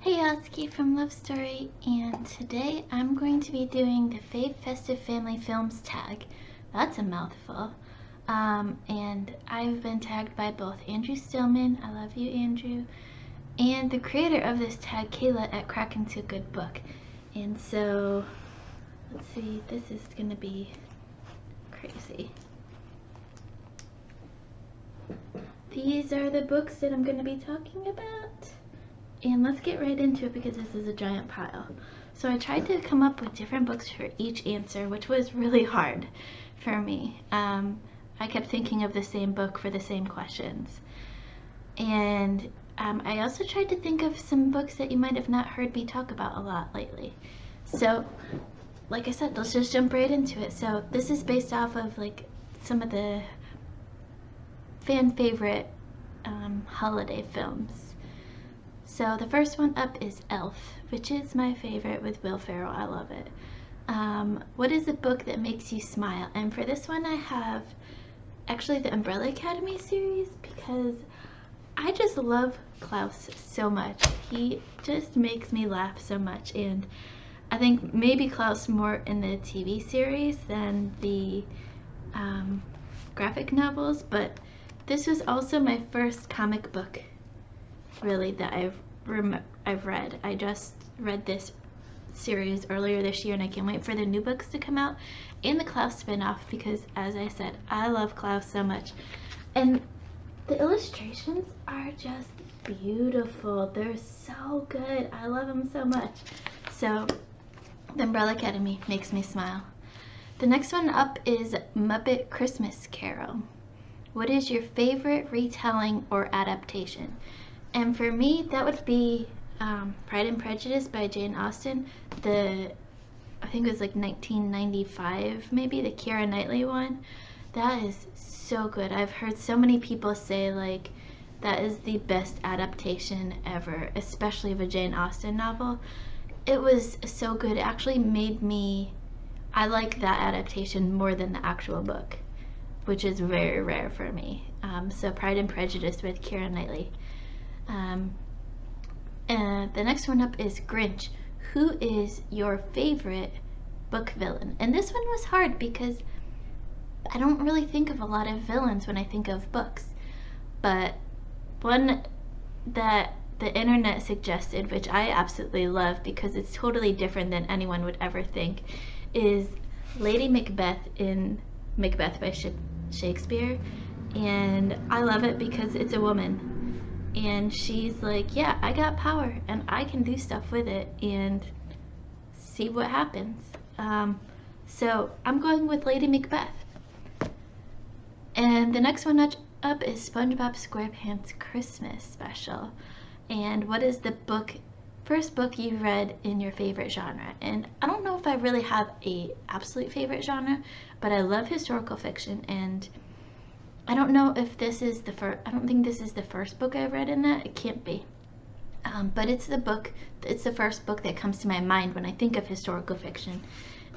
Hey y'all, it's Kate from Love Story, and today I'm going to be doing the Festive Family Films tag. That's a mouthful. And I've been tagged by both Andrew Stillman, I love you Andrew, and the creator of this tag, Kayla at Crack Into a Good Book. And so, let's see, this is gonna be crazy. These are the books that I'm gonna be talking about. And let's get right into it because this is a giant pile. So I tried to come up with different books for each answer, which was really hard for me. I kept thinking of the same book for the same questions. And I also tried to think of some books that you might have not heard me talk about a lot lately. So, like I said, let's just jump right into it. So this is based off of like some of the fan favorite holiday films. So the first one up is Elf, which is my favorite with Will Ferrell. I love it. What is a book that makes you smile? And for this one I have actually the Umbrella Academy series because I just love Klaus so much. He just makes me laugh so much, and I think maybe Klaus more in the TV series than the graphic novels, but this was also my first comic book really that I've read. I just read this series earlier this year and I can't wait for the new books to come out and the Klaus spin-off because, as I said, I love Klaus so much. And the illustrations are just beautiful. They're so good. I love them so much. So the Umbrella Academy makes me smile. The next one up is Muppet Christmas Carol. What is your favorite retelling or adaptation? And for me, that would be Pride and Prejudice by Jane Austen. I think it was like 1995, maybe, the Keira Knightley one. That is so good. I've heard so many people say like that is the best adaptation ever, especially of a Jane Austen novel. It was so good. It actually made me, I like that adaptation more than the actual book, which is very rare for me. So Pride and Prejudice with Keira Knightley. And the next one up is Grinch. Who is your favorite book villain? And this one was hard because I don't really think of a lot of villains when I think of books, but one that the internet suggested, which I absolutely love because it's totally different than anyone would ever think, is Lady Macbeth in Macbeth by Shakespeare. And I love it because it's a woman. And she's like, yeah, I got power and I can do stuff with it and see what happens. So I'm going with Lady Macbeth. And the next one up is Spongebob Squarepants Christmas Special. And what is the first book you read in your favorite genre? And I don't know if I really have a absolute favorite genre, but I love historical fiction, and I don't know if this is the first, I don't think this is the first book I've read in that. It can't be. But it's the first book that comes to my mind when I think of historical fiction.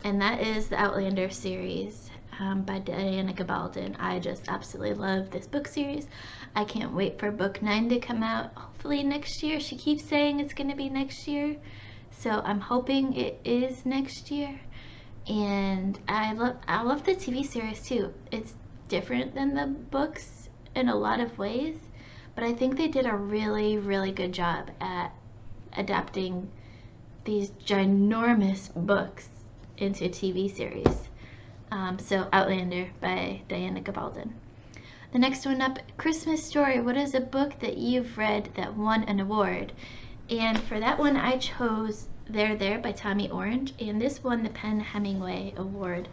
And that is the Outlander series by Diana Gabaldon. I just absolutely love this book series. I can't wait for book 9 to come out, hopefully next year. She keeps saying it's going to be next year, so I'm hoping it is next year. And I love the TV series too. It's different than the books in a lot of ways, but I think they did a really, really good job at adapting these ginormous books into a TV series. So Outlander by Diana Gabaldon. The next one up, Christmas Story. What is a book that you've read that won an award? And for that one I chose There There by Tommy Orange, and this won the Penn Hemingway Award.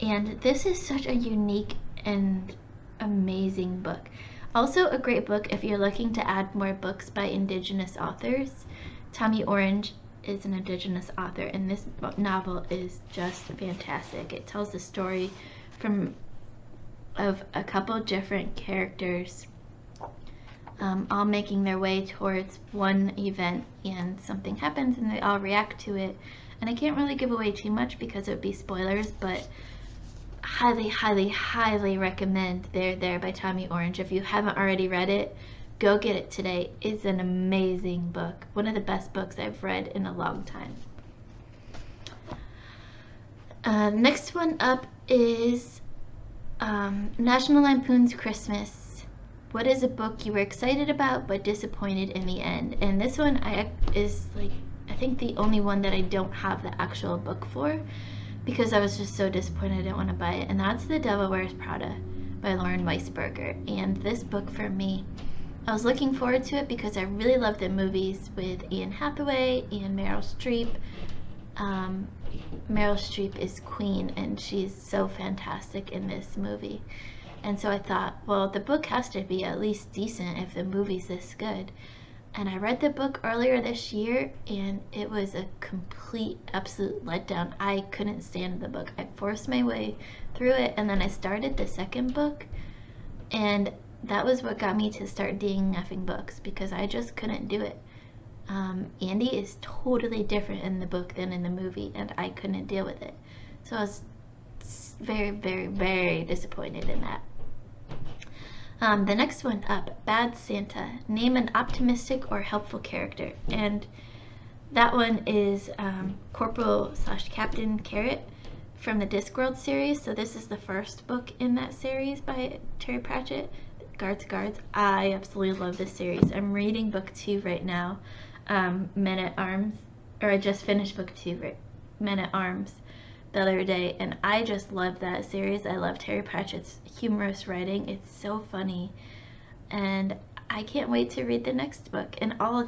And this is such a unique and amazing book. Also a great book if you're looking to add more books by Indigenous authors. Tommy Orange is an Indigenous author, and this novel is just fantastic. It tells the story of a couple different characters all making their way towards one event, and something happens and they all react to it. And I can't really give away too much because it would be spoilers, but highly, highly, highly recommend There There by Tommy Orange. If you haven't already read it, go get it today. It's an amazing book. One of the best books I've read in a long time. Next one up is National Lampoon's Christmas. What is a book you were excited about but disappointed in the end? And this one is like, I think the only one that I don't have the actual book for, because I was just so disappointed I didn't want to buy it, and that's The Devil Wears Prada by Weisberger. And this book, for me, I was looking forward to it because I really love the movies with Anne Hathaway and Meryl Streep. Meryl Streep is Queen, and she's so fantastic in this movie. And so I thought, well, the book has to be at least decent if the movie's this good. And I read the book earlier this year, and it was a complete, absolute letdown. I couldn't stand the book. I forced my way through it, and then I started the second book, and that was what got me to start DNFing books, because I just couldn't do it. Andy is totally different in the book than in the movie, and I couldn't deal with it. So I was very, very, very disappointed in that. The next one up, Bad Santa. Name an optimistic or helpful character. And that one is Corporal/Captain Carrot from the Discworld series. So this is the first book in that series by Terry Pratchett, Guards. I absolutely love this series. I'm reading book 2 right now, Men at Arms, or I just finished book 2, right? Men at Arms, the other day, and I just love that series. I love Terry Pratchett's humorous writing. It's so funny, and I can't wait to read the next book and all of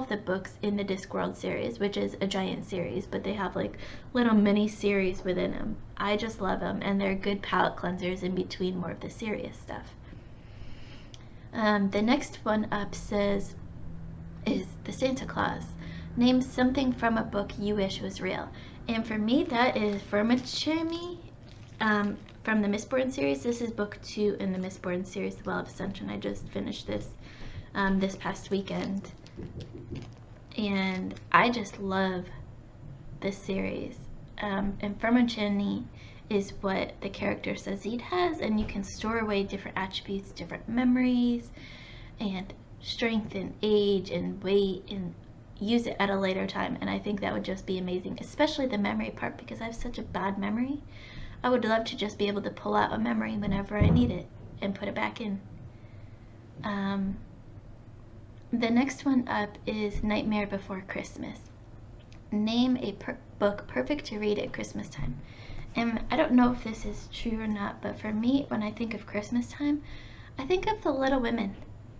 the books in the Discworld series, which is a giant series, but they have like little mini series within them. I just love them, and they're good palate cleansers in between more of the serious stuff. The next one up is the Santa Claus. Name something from a book you wish was real. And for me, that is Vermicelli from the Mistborn series. This is book 2 in the Mistborn series, The Well of Ascension. I just finished this this past weekend, and I just love this series. And Vermicelli is what the character Sazid has, and you can store away different attributes, different memories, and strength and age and weight, and use it at a later time. And I think that would just be amazing, especially the memory part, because I have such a bad memory. I would love to just be able to pull out a memory whenever I need it and put it back in. The next one up is Nightmare Before Christmas. Name a book perfect to read at Christmas time. And I don't know if this is true or not, but for me, when I think of Christmas time, I think of The Little Women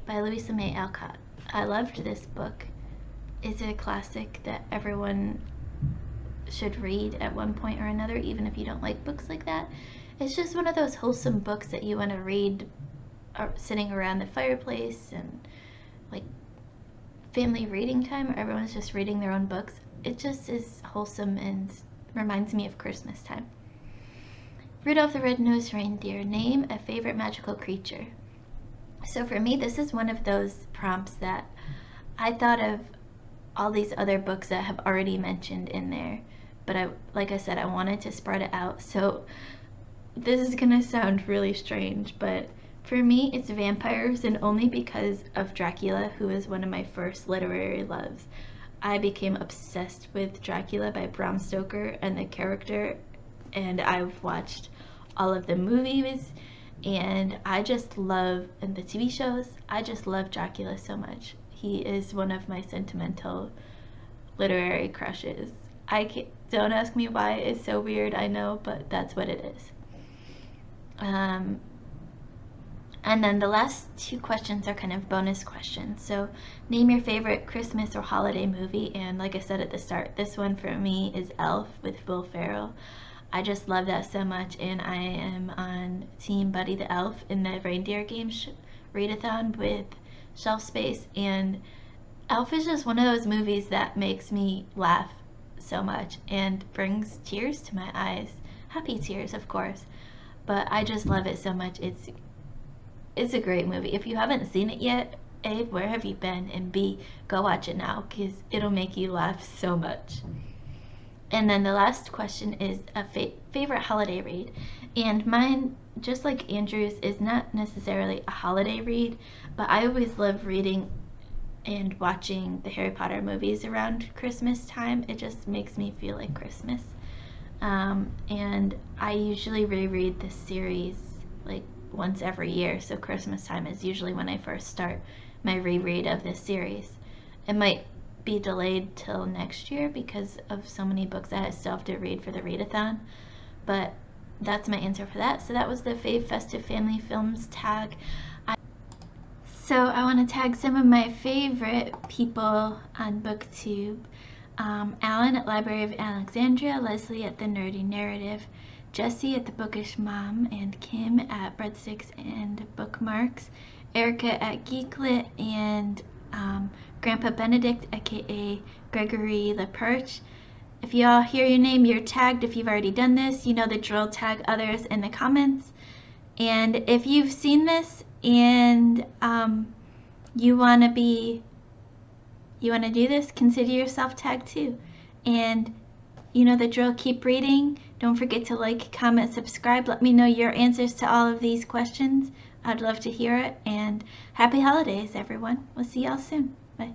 by Louisa May Alcott. I loved this book. It's a classic that everyone should read at one point or another, even if you don't like books like that. It's just one of those wholesome books that you want to read sitting around the fireplace, and like family reading time, or everyone's just reading their own books. It just is wholesome and reminds me of Christmas time. Rudolph the Red-nosed Reindeer. Name a favorite magical creature. So for me, this is one of those prompts that I thought of all these other books that I have already mentioned in there, but like I said, I wanted to spread it out. So this is gonna sound really strange, but for me, it's vampires, and only because of Dracula, who is one of my first literary loves. I became obsessed with Dracula by Bram Stoker and the character, and I've watched all of the movies, and I just love, and the TV shows, I just love Dracula so much. He is one of my sentimental literary crushes. Don't ask me why, it's so weird, I know, but that's what it is. And then the last 2 questions are kind of bonus questions. So name your favorite Christmas or holiday movie, and like I said at the start, this one for me is Elf with Will Ferrell. I just love that so much, and I am on Team Buddy the Elf in the reindeer game readathon with Shelf Space, and Elf is just one of those movies that makes me laugh so much and brings tears to my eyes. Happy tears, of course, but I just love it so much. It's a great movie. If you haven't seen it yet, A, where have you been? And B, go watch it now, because it'll make you laugh so much. And then the last question is a favorite holiday read. And mine, just like Andrew's, is not necessarily a holiday read, but I always love reading and watching the Harry Potter movies around Christmas time. It just makes me feel like Christmas. And I usually reread this series like once every year, so Christmas time is usually when I first start my reread of this series. It might be delayed till next year because of so many books I still have to read for the readathon, but that's my answer for that. So that was the Fave Festive Family Films tag. So I want to tag some of my favorite people on BookTube. Alan at Library of Alexandria, Leslie at The Nerdy Narrative, Jessie at The Bookish Mom, and Kim at Breadsticks and Bookmarks, Erica at Geeklit, and Grandpa Benedict, aka Gregory LaPerche. If y'all hear your name, you're tagged. If you've already done this, you know the drill. Tag others in the comments. And if you've seen this and you want to do this, consider yourself tagged too. And you know the drill. Keep reading. Don't forget to like, comment, subscribe. Let me know your answers to all of these questions. I'd love to hear it. And happy holidays, everyone. We'll see y'all soon. Bye.